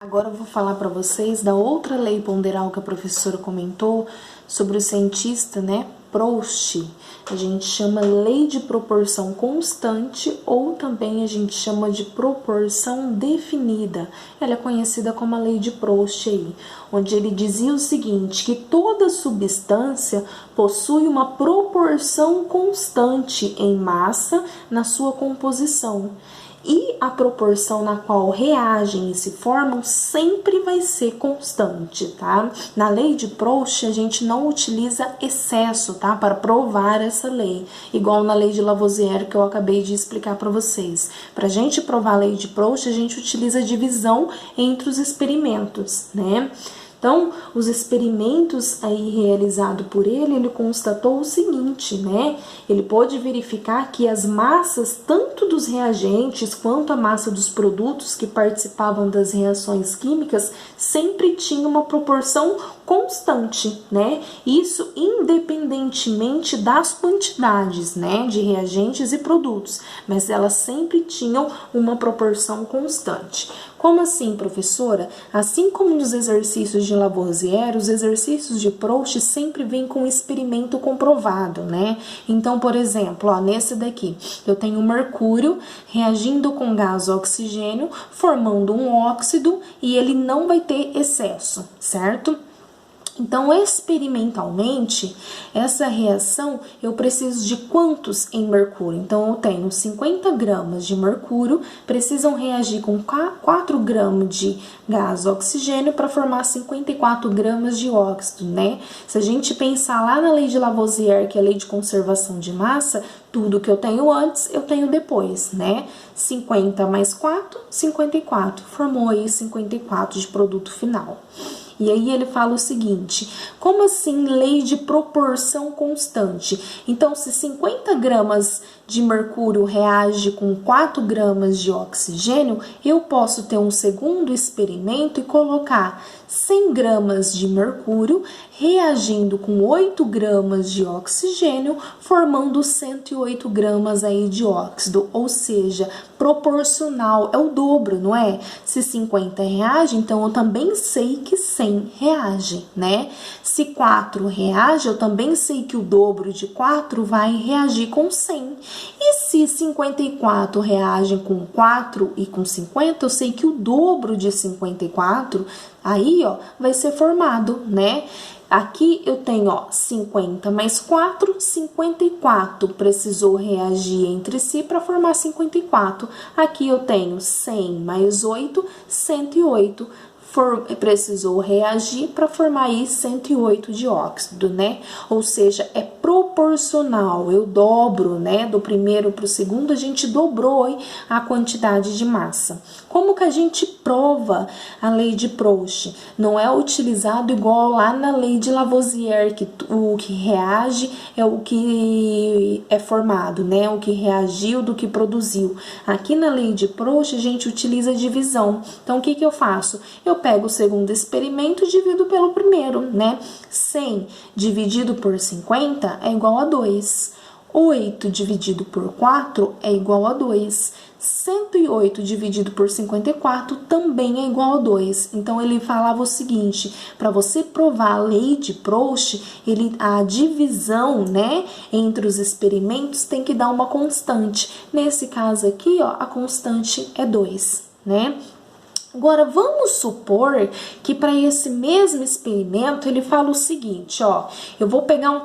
Agora eu vou falar para vocês da outra lei ponderal que a professora comentou sobre o cientista, Proust. A gente chama lei de proporção constante ou também a gente chama de proporção definida. Ela é conhecida como a lei de Proust aí, onde ele dizia o seguinte, que toda substância possui uma proporção constante em massa na sua composição. E a proporção na qual reagem e se formam sempre vai ser constante, tá? Na lei de Proust, a gente não utiliza excesso, tá? Para provar essa lei, igual na lei de Lavoisier que eu acabei de explicar para vocês. Para a gente provar a lei de Proust, a gente utiliza a divisão entre os experimentos, né? Então, os experimentos aí realizados por ele constatou o seguinte, Ele pôde verificar que as massas, tanto dos reagentes quanto a massa dos produtos que participavam das reações químicas, sempre tinha uma proporção constante, Isso independentemente das quantidades, de reagentes e produtos, mas elas sempre tinham uma proporção constante. Como assim, professora? Assim como nos exercícios de Lavoisier, os exercícios de Proust sempre vêm com um experimento comprovado, Então, por exemplo, nesse daqui, eu tenho mercúrio reagindo com gás oxigênio, formando um óxido e ele não vai ter excesso, certo? Então, experimentalmente, essa reação eu preciso de quantos em mercúrio? Então, eu tenho 50 gramas de mercúrio, precisam reagir com 4 gramas de gás oxigênio para formar 54 gramas de óxido, Se a gente pensar lá na lei de Lavoisier, que é a lei de conservação de massa, tudo que eu tenho antes, eu tenho depois, 50 mais 4, 54. Formou aí 54 de produto final. E aí ele fala o seguinte, como assim lei de proporção constante? Então, se 50 gramas de mercúrio reage com 4 gramas de oxigênio, eu posso ter um segundo experimento e colocar 100 gramas de mercúrio reagindo com 8 gramas de oxigênio, formando 108 gramas aí de óxido, ou seja, proporcional, é o dobro, não é? Se 50 reage, então eu também sei que 100 reage, Se 4 reage, eu também sei que o dobro de 4 vai reagir com 100. E se 54 reagem com 4 e com 50, eu sei que o dobro de 54, aí, vai ser formado, Aqui eu tenho, 50 mais 4, 54. Precisou reagir entre si para formar 54. Aqui eu tenho 100 mais 8, 108. Precisou reagir para formar aí 108 de óxido, Ou seja, é proporcional, eu dobro, do primeiro para o segundo, a gente dobrou a quantidade de massa. Como que a gente prova a lei de Proust? Não é utilizado igual lá na lei de Lavoisier, que o que reage é o que é formado, O que reagiu do que produziu. Aqui na lei de Proust, a gente utiliza a divisão. Então, o que eu faço? Eu pego o segundo experimento e divido pelo primeiro, 100 dividido por 50 é igual a 2. 8 dividido por 4 é igual a 2. 108 dividido por 54 também é igual a 2. Então, ele falava o seguinte, para você provar a lei de Proust, a divisão, entre os experimentos tem que dar uma constante. Nesse caso aqui, a constante é 2, Agora, vamos supor que para esse mesmo experimento, ele fala o seguinte, eu vou pegar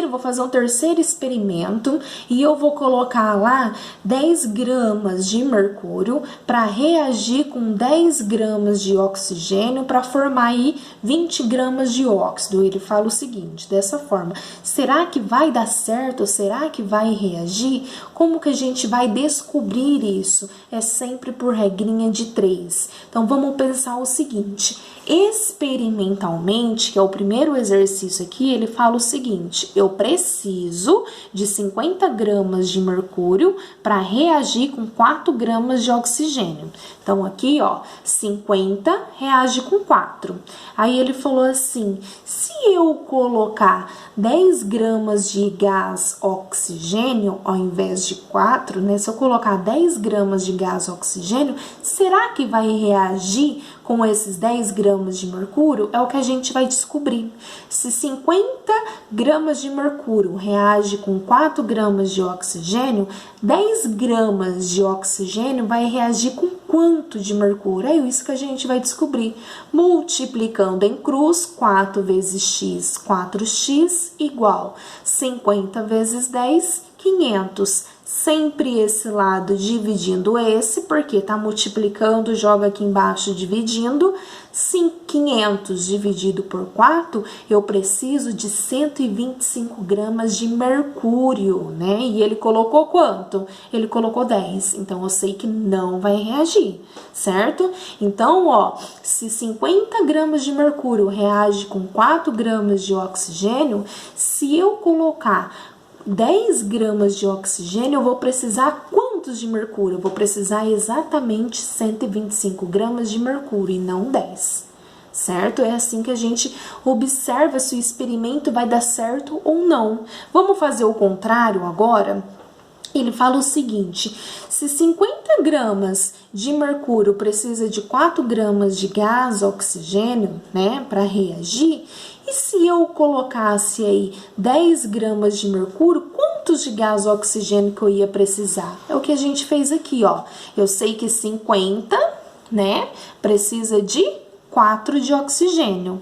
vou fazer um terceiro experimento e eu vou colocar lá 10 gramas de mercúrio para reagir com 10 gramas de oxigênio para formar aí 20 gramas de óxido. Ele fala o seguinte, dessa forma, será que vai dar certo? Será que vai reagir? Como que a gente vai descobrir isso? É sempre por regrinha de 3. Então, vamos pensar o seguinte, experimentalmente, que é o primeiro exercício aqui, ele fala o seguinte, eu preciso de 50 gramas de mercúrio para reagir com 4 gramas de oxigênio. Então, aqui, 50 reage com 4. Aí, ele falou assim, se eu colocar 10 gramas de gás oxigênio ao invés de 4, Se eu colocar 10 gramas de gás oxigênio, será que vai reagir reagir com esses 10 gramas de mercúrio é o que a gente vai descobrir. Se 50 gramas de mercúrio reage com 4 gramas de oxigênio, 10 gramas de oxigênio vai reagir com quanto de mercúrio? É isso que a gente vai descobrir. Multiplicando em cruz, 4 vezes x, 4x igual 50 vezes 10, 500. Sempre esse lado dividindo esse, porque tá multiplicando, joga aqui embaixo dividindo. 500 dividido por 4, eu preciso de 125 gramas de mercúrio, né? E ele colocou quanto? Ele colocou 10, então eu sei que não vai reagir, certo? Então, ó, se 50 gramas de mercúrio reage com 4 gramas de oxigênio, se eu colocar 10 gramas de oxigênio, eu vou precisar quantos de mercúrio? Eu vou precisar exatamente 125 gramas de mercúrio e não 10, certo? É assim que a gente observa se o experimento vai dar certo ou não. Vamos fazer o contrário agora? Ele fala o seguinte: se 50 gramas de mercúrio precisa de 4 gramas de gás oxigênio, né, para reagir, e se eu colocasse aí 10 gramas de mercúrio, quantos de gás oxigênio que eu ia precisar? É o que a gente fez aqui, ó. Eu sei que 50, né, precisa de 4 de oxigênio.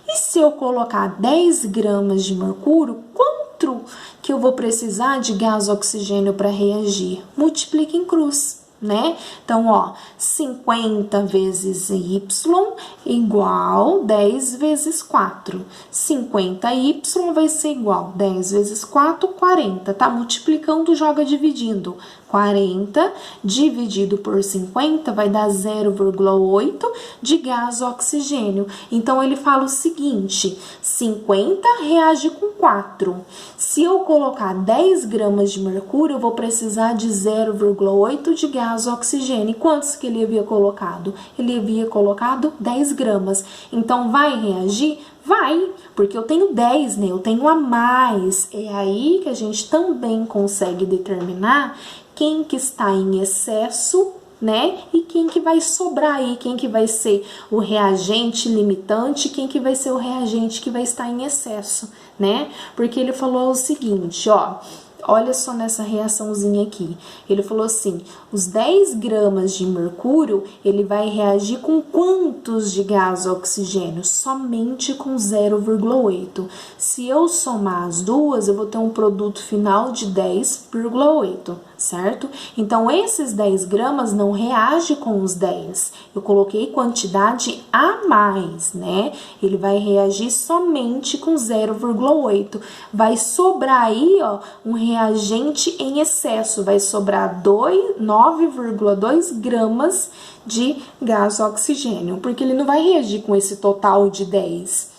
E se eu colocar 10 gramas de mercúrio, quanto que eu vou precisar de gás oxigênio para reagir? Multiplica em cruz, né? Então, ó, 50 vezes y igual 10 vezes 4. 50y vai ser igual 10 vezes 4, 40. Tá multiplicando, joga dividindo. 40 dividido por 50 vai dar 0,8 de gás oxigênio. Então, ele fala o seguinte: 50 reage com 4. Se eu colocar 10 gramas de mercúrio, eu vou precisar de 0,8 de gás oxigênio. E quantos que ele havia colocado? Ele havia colocado 10 gramas. Então, vai reagir? Vai, porque eu tenho 10, né? Eu tenho a mais. É aí que a gente também consegue determinar quem que está em excesso, né? E quem que vai sobrar aí, quem que vai ser o reagente limitante, quem que vai ser o reagente que vai estar em excesso, né? Porque ele falou o seguinte, ó, olha só nessa reaçãozinha aqui. Ele falou assim, os 10 gramas de mercúrio, ele vai reagir com quantos de gás oxigênio? Somente com 0,8. Se eu somar as duas, eu vou ter um produto final de 10,8, certo? Então, esses 10 gramas não reagem com os 10. Eu coloquei quantidade a mais, né? Ele vai reagir somente com 0,8. Vai sobrar aí, ó, um reagente em excesso. Vai sobrar 9,2 gramas de gás oxigênio, porque ele não vai reagir com esse total de 10.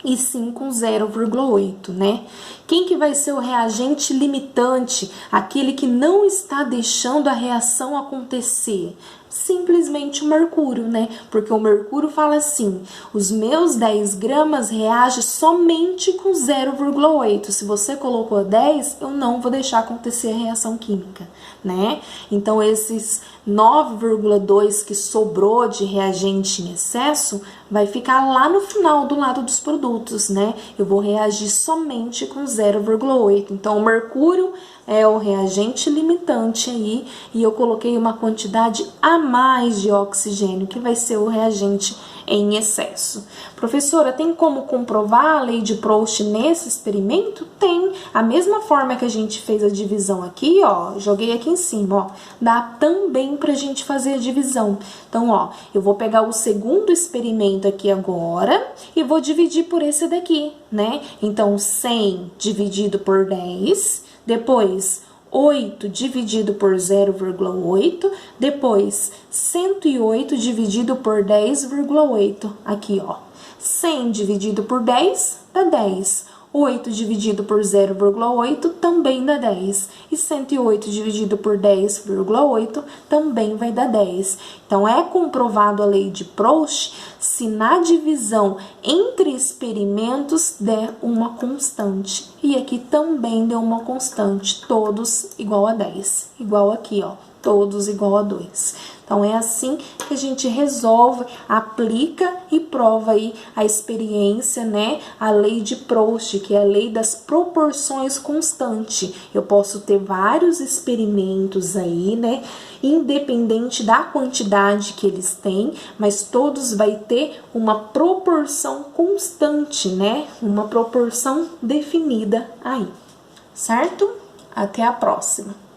E sim com 0,8, né? Quem que vai ser o reagente limitante? Aquele que não está deixando a reação acontecer? Simplesmente o mercúrio, né? Porque o mercúrio fala assim, os meus 10 gramas reagem somente com 0,8. Se você colocou 10, eu não vou deixar acontecer a reação química, né? Então, esses 9,2 que sobrou de reagente em excesso, vai ficar lá no final do lado dos produtos, né? Eu vou reagir somente com 0,8. Então, o mercúrio é o reagente limitante aí, e eu coloquei uma quantidade a mais de oxigênio, que vai ser o reagente em excesso. Professora, tem como comprovar a lei de Proust nesse experimento? Tem. A mesma forma que a gente fez a divisão aqui, ó, joguei aqui em cima, ó, dá também pra gente fazer a divisão. Então, ó, eu vou pegar o segundo experimento aqui agora e vou dividir por esse daqui, né? Então, 100 dividido por 10, depois 8 dividido por 0,8, depois 108 dividido por 10,8, aqui ó, 100 dividido por 10 dá 10, 8 dividido por 0,8 também dá 10, e 108 dividido por 10,8 também vai dar 10. Então, é comprovado a lei de Proust se na divisão entre experimentos der uma constante. E aqui também deu uma constante, todos igual a 10. Igual aqui, ó, todos igual a 2. Então, é assim que a gente resolve, aplica e prova aí a experiência, né? A lei de Proust, que é a lei das proporções constante. Eu posso ter vários experimentos aí, né? Independente da quantidade que eles têm, mas todos vai ter uma proporção constante, né? Uma proporção definida aí, certo? Até a próxima!